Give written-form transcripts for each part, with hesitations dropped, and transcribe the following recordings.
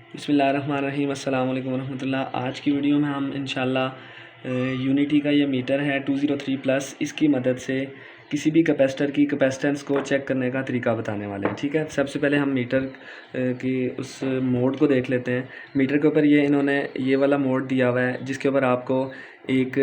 बिस्मिल्लाहिर्रहमानिर्रहीम अस्सलाम वालेकुम वरहमतुल्लाह। आज की वीडियो में हम इंशाल्लाह यूनिटी का ये मीटर है 203+, इसकी मदद से किसी भी कैपेसिटर की कैपेसिटेंस को चेक करने का तरीका बताने वाले हैं। ठीक है, सबसे पहले हम मीटर की उस मोड को देख लेते हैं। मीटर के ऊपर ये इन्होंने ये वाला मोड दिया हुआ है जिसके ऊपर आपको एक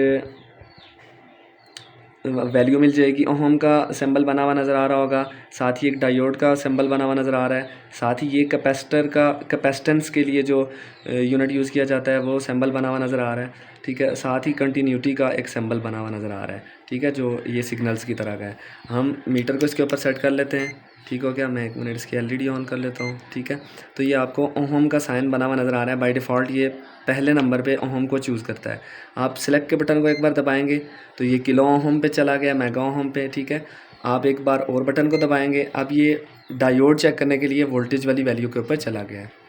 वैल्यू मिल जाएगी। ओहम का सिंबल बना हुआ नज़र आ रहा होगा, साथ ही एक डायोड का सिंबल बना हुआ नज़र आ रहा है, साथ ही ये कैपेसिटर का कैपेसिटेंस के लिए जो यूनिट यूज़ किया जाता है वो सिंबल बना हुआ नज़र आ रहा है। ठीक है, साथ ही कंटिन्यूटी का एक सिंबल बना हुआ नज़र आ रहा है। ठीक है, जो ये सिग्नल्स की तरह का है। हम मीटर को इसके ऊपर सेट कर लेते हैं। ठीक हो गया, मैं 1 मिनट इसकी एलईडी ऑन कर लेता हूँ। ठीक है, तो ये आपको ओहम का साइन बना हुआ नज़र आ रहा है। बाय डिफ़ॉल्ट ये पहले नंबर पे ओहम को चूज़ करता है। आप सिलेक्ट के बटन को एक बार दबाएंगे तो ये किलो ओहम पे चला गया, मेगा ओहम पे। ठीक है, आप एक बार और बटन को दबाएंगे, अब ये डायोड चेक करने के लिए वोल्टेज वाली वैल्यू के ऊपर चला गया है।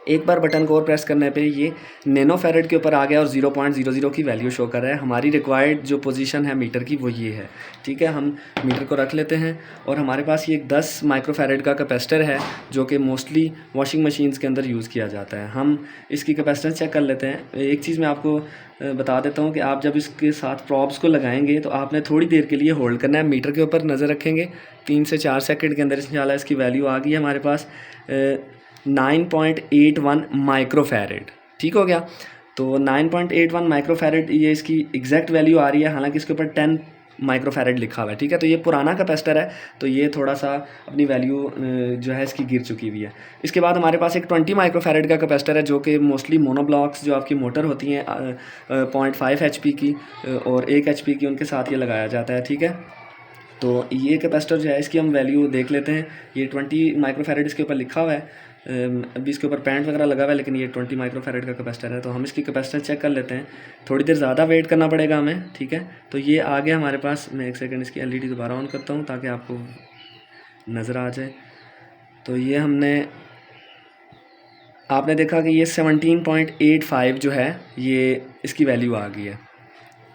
एक बार बटन को और प्रेस करने पे ये नैनो फैरेड के ऊपर आ गया और 0.00 की वैल्यू शो कर रहा है। हमारी रिक्वायर्ड जो पोजीशन है मीटर की वो ये है। ठीक है, हम मीटर को रख लेते हैं और हमारे पास ये 10 माइक्रोफैरेड का कैपेसिटर है जो कि मोस्टली वॉशिंग मशीन्स के अंदर यूज़ किया जाता है। हम इसकी कैपेसिटेंस चेक कर लेते हैं। एक चीज़ मैं आपको बता देता हूँ कि आप जब इसके साथ प्रॉब्स को लगाएंगे तो आपने थोड़ी देर के लिए होल्ड करना है। मीटर के ऊपर नज़र रखेंगे, 3 से 4 सेकंड के अंदर इंशाल्लाह इसकी वैल्यू आ गई है हमारे पास 9.81 माइक्रोफैरेड। ठीक हो गया, तो 9.81 माइक्रोफैरेड ये इसकी एग्जैक्ट वैल्यू आ रही है। हालांकि इसके ऊपर 10 माइक्रोफैरेड लिखा हुआ है। ठीक है, तो ये पुराना कैपेसिटर है तो ये थोड़ा सा अपनी वैल्यू जो है इसकी गिर चुकी हुई है। इसके बाद हमारे पास एक 20 माइक्रोफैरेड का कैपेसिटर है जो कि मोस्टली मोनोब्लॉक्स जो आपकी मोटर होती हैं 0.5 HP की और 1 HP की, उनके साथ ये लगाया जाता है। ठीक है, तो ये कैपेसिटर जो है इसकी हम वैल्यू देख लेते हैं। ये 20 माइक्रोफैरेड इसके ऊपर लिखा हुआ है। अभी इसके ऊपर पैंट वगैरह लगा हुआ है लेकिन ये 20 माइक्रोफैरेड का कैपेसिटर है। तो हम इसकी कैपेसिटेंस चेक कर लेते हैं। थोड़ी देर ज़्यादा वेट करना पड़ेगा हमें। ठीक है, तो ये आ गया हमारे पास। मैं 1 सेकंड इसकी एलईडी दोबारा ऑन करता हूँ ताकि आपको नज़र आ जाए। तो ये आपने देखा कि ये 17.85 जो है ये इसकी वैल्यू आ गई है।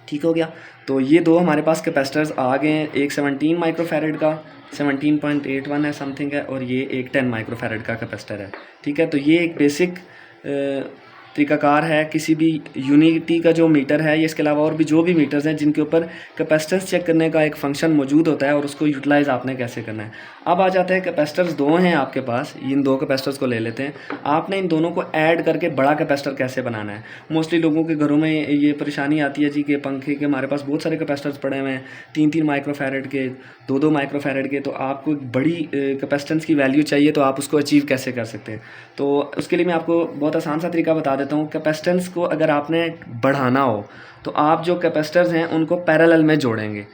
ठीक हो गया, तो ये दो हमारे पास कैपेसिटर्स आ गए हैं। एक 17 माइक्रोफैरेड का 17.81 है समथिंग है, और ये एक 10 माइक्रोफैरेड का कैपेसिटर है। ठीक है, तो ये एक बेसिक तरीकाकार है किसी भी यूनिटी का जो मीटर है। ये इसके अलावा और भी जो भी मीटर्स हैं जिनके ऊपर कैपेसिटेंस चेक करने का एक फंक्शन मौजूद होता है और उसको यूटिलाइज़ आपने कैसे करना है। अब आ जाते हैं, कैपेसिटर्स दो हैं आपके पास, इन दो कैपेसिटर्स को ले लेते हैं। आपने इन दोनों को ऐड करके बड़ा कैपेसिटर कैसे बनाना है। मोस्टली लोगों के घरों में ये परेशानी आती है जी कि पंखे के हमारे पास बहुत सारे कैपेसिटर्स पड़े हुए हैं, 3-3 माइक्रोफैरेड के, 2-2 माइक्रोफैरेड के। तो आपको एक बड़ी कैपेसिटेंस की वैल्यू चाहिए, तो आप उसको अचीव कैसे कर सकते हैं। तो उसके लिए मैं आपको बहुत आसान सा तरीका बता देता हूँ। कैपेसिटेंस को अगर आपने बढ़ाना हो तो आप जो कैपेसिटर्स हैं उनको पैरेलल में जोड़ेंगे।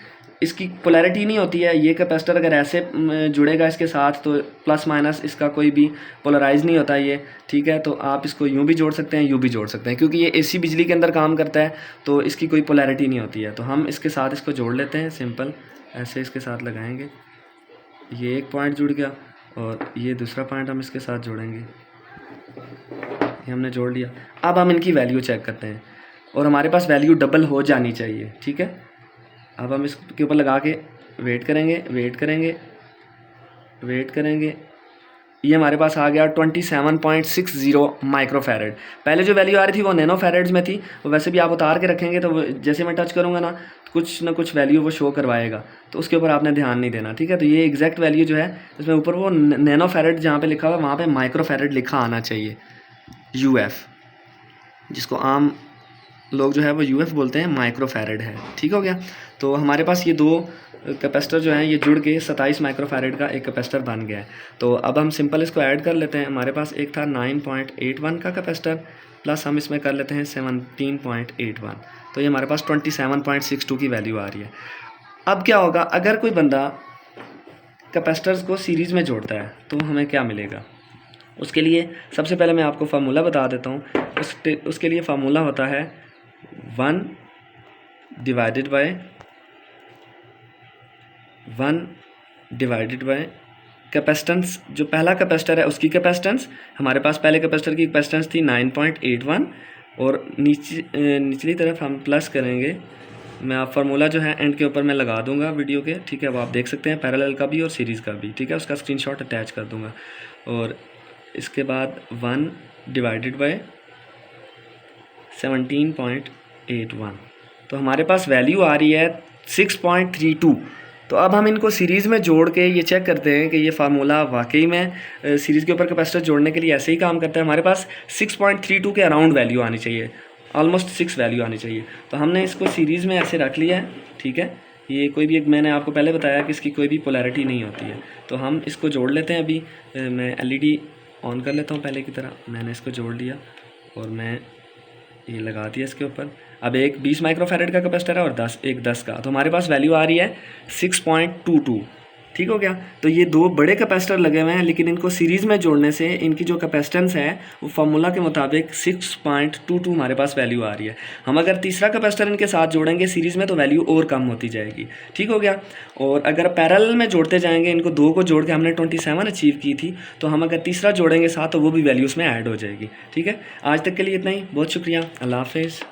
इसकी पोलैरिटी नहीं होती है। ये कैपेसिटर अगर ऐसे जुड़ेगा इसके साथ तो प्लस माइनस इसका कोई भी पोलराइज नहीं होता ये। ठीक है, तो आप इसको यूँ भी जोड़ सकते हैं, यूँ भी जोड़ सकते हैं, क्योंकि ये एसी बिजली के अंदर काम करता है तो इसकी कोई पोलैरिटी नहीं होती है। तो हम इसके साथ इसको जोड़ लेते हैं। सिंपल ऐसे इसके साथ लगाएंगे, ये एक पॉइंट जुड़ गया और ये दूसरा पॉइंट हम इसके साथ जोड़ेंगे। ये हमने जोड़ लिया। अब हम इनकी वैल्यू चेक करते हैं और हमारे पास वैल्यू डबल हो जानी चाहिए। ठीक है, अब हम इसके ऊपर लगा के वेट करेंगे, वेट करेंगे, वेट करेंगे। ये हमारे पास आ गया 27.60 माइक्रोफैरेड। पहले जो वैल्यू आ रही थी वो नैनो फैरेड्स में थी। वो वैसे भी आप उतार के रखेंगे तो जैसे मैं टच करूँगा ना कुछ वैल्यू वो शो करवाएगा, तो उसके ऊपर आपने ध्यान नहीं देना। ठीक है, तो ये एग्जैक्ट वैल्यू जो है इसमें ऊपर वो नैनो फैरेड जहाँ पे लिखा हुआ है वहाँ पे माइक्रोफैरेड लिखा आना चाहिए, UF, जिसको आम लोग जो है वो UF बोलते हैं, माइक्रोफैरेड है। ठीक हो गया, तो हमारे पास ये दो कैपेसिटर जो हैं ये जुड़ के 27 माइक्रोफैरेड का एक कैपेसिटर बन गया है। तो अब हम सिंपल इसको ऐड कर लेते हैं। हमारे पास एक था 9.81 का कैपेसिटर, प्लस हम इसमें कर लेते हैं 17.81, तो ये हमारे पास 27.62 की वैल्यू आ रही है। अब क्या होगा, अगर कोई बंदा कैपेसिटर्स को सीरीज़ में जोड़ता है तो हमें क्या मिलेगा। उसके लिए सबसे पहले मैं आपको फार्मूला बता देता हूँ। उसके लिए फार्मूला होता है 1 डिवाइडेड बाय कैपेसिटेंस। जो पहला कैपेसिटर है उसकी कैपेसिटेंस, हमारे पास पहले कैपेसिटर की कैपेसिटेंस थी 9.81 और निचली तरफ हम प्लस करेंगे। मैं आप फार्मूला जो है एंड के ऊपर मैं लगा दूंगा वीडियो के। ठीक है, अब आप देख सकते हैं पैरेलल का भी और सीरीज़ का भी। ठीक है, उसका स्क्रीनशॉट अटैच कर दूंगा। और इसके बाद 1 डिवाइडेड बाय 17.81, तो हमारे पास वैल्यू आ रही है 6.32। तो अब हम इनको सीरीज़ में जोड़ के ये चेक करते हैं कि ये फार्मूला वाकई में सीरीज़ के ऊपर कैपेसिटर जोड़ने के लिए ऐसे ही काम करता है। हमारे पास 6.32 के अराउंड वैल्यू आनी चाहिए, ऑलमोस्ट 6 वैल्यू आनी चाहिए। तो हमने इसको सीरीज़ में ऐसे रख लिया है, ठीक है। ये कोई भी एक, मैंने आपको पहले बताया कि इसकी कोई भी पोलैरिटी नहीं होती है। तो हम इसको जोड़ लेते हैं। अभी मैं एलईडी ऑन कर लेता हूँ पहले की तरह। मैंने इसको जोड़ लिया और मैं ये लगा दिया इसके ऊपर। अब एक 20 माइक्रोफैरेड का कैपेसिटर है और 10 का, तो हमारे पास वैल्यू आ रही है 6.22। ठीक हो गया। तो ये दो बड़े कैपेसिटर लगे हुए हैं, लेकिन इनको सीरीज़ में जोड़ने से इनकी जो कैपेसिटेंस है वो फार्मूला के मुताबिक 6.22 हमारे पास वैल्यू आ रही है। हम अगर तीसरा कैपेसिटर इनके साथ जोड़ेंगे सीरीज़ में तो वैल्यू और कम होती जाएगी। ठीक हो गया। और अगर पैरेलल में जोड़ते जाएंगे, इनको दो को जोड़ के हमने 27 अचीव की थी, तो हम अगर तीसरा जोड़ेंगे साथ तो वो भी वैल्यू उसमें ऐड हो जाएगी। ठीक है। आज तक के लिए इतना ही, बहुत शुक्रिया, अल्लाह हाफिज़।